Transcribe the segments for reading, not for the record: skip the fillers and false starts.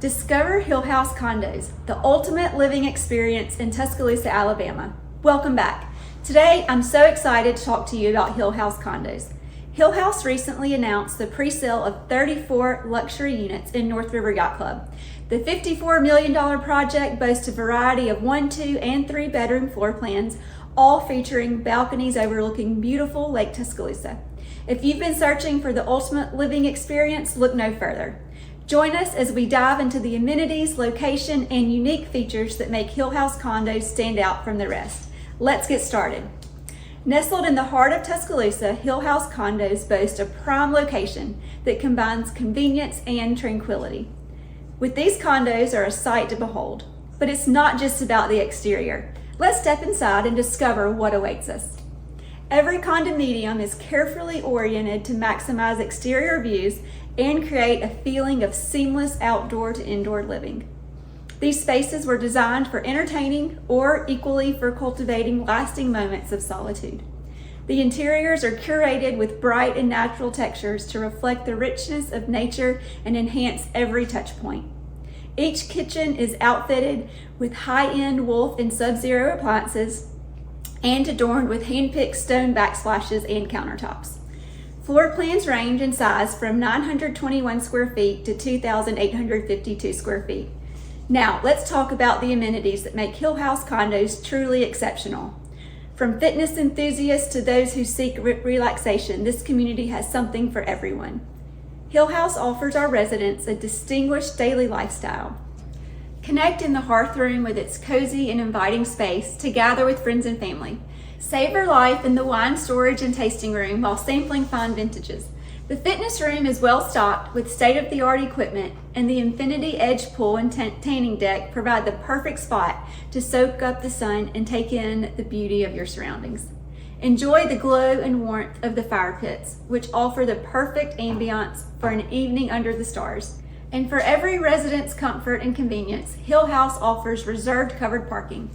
Discover Hillhouse Condos, the ultimate living experience in Tuscaloosa, Alabama. Welcome back. Today, I'm so excited to talk to you about Hillhouse Condos. Hillhouse recently announced the pre-sale of 34 luxury units in North River Yacht Club. The $54 million project boasts a variety of 1, 2, and 3 bedroom floor plans, all featuring balconies overlooking beautiful Lake Tuscaloosa. If you've been searching for the ultimate living experience, look no further. Join us as we dive into the amenities, location, and unique features that make Hillhouse Condos stand out from the rest. Let's get started. Nestled in the heart of Tuscaloosa, Hillhouse Condos boast a prime location that combines convenience and tranquility. With these condos are a sight to behold, but it's not just about the exterior. Let's step inside and discover what awaits us. Every condominium is carefully oriented to maximize exterior views and create a feeling of seamless outdoor to indoor living. These spaces were designed for entertaining or equally for cultivating lasting moments of solitude. The interiors are curated with bright and natural textures to reflect the richness of nature and enhance every touch point. Each kitchen is outfitted with high-end Wolf and Sub-Zero appliances and adorned with hand-picked stone backsplashes and countertops. Floor plans range in size from 921 square feet to 2,852 square feet. Now, let's talk about the amenities that make Hillhouse Condos truly exceptional. From fitness enthusiasts to those who seek relaxation, this community has something for everyone. Hillhouse offers our residents a distinguished daily lifestyle. Connect in the hearth room with its cozy and inviting space to gather with friends and family. Savor life in the wine storage and tasting room while sampling fine vintages. The fitness room is well stocked with state-of-the-art equipment, and the Infinity Edge pool and tanning deck provide the perfect spot to soak up the sun and take in the beauty of your surroundings. Enjoy the glow and warmth of the fire pits, which offer the perfect ambiance for an evening under the stars. And for every resident's comfort and convenience, Hillhouse offers reserved covered parking.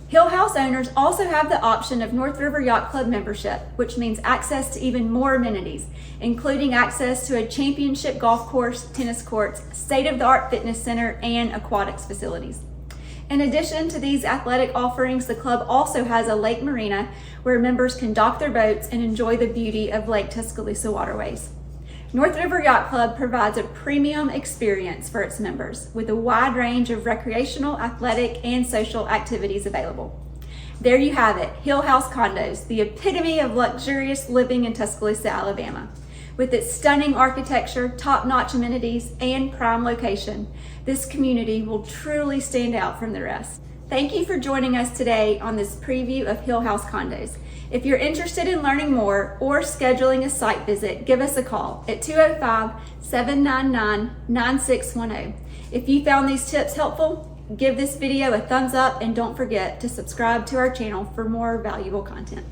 Hillhouse owners also have the option of North River Yacht Club membership, which means access to even more amenities, including access to a championship golf course, tennis courts, state-of-the-art fitness center, and aquatics facilities. In addition to these athletic offerings, the club also has a lake marina where members can dock their boats and enjoy the beauty of Lake Tuscaloosa waterways. North River Yacht Club provides a premium experience for its members with a wide range of recreational, athletic, and social activities available. There you have it, Hillhouse Condos, the epitome of luxurious living in Tuscaloosa, Alabama. With its stunning architecture, top-notch amenities, and prime location, this community will truly stand out from the rest. Thank you for joining us today on this preview of Hillhouse Condos. If you're interested in learning more or scheduling a site visit, give us a call at 205-799-9610. If you found these tips helpful, give this video a thumbs up and don't forget to subscribe to our channel for more valuable content.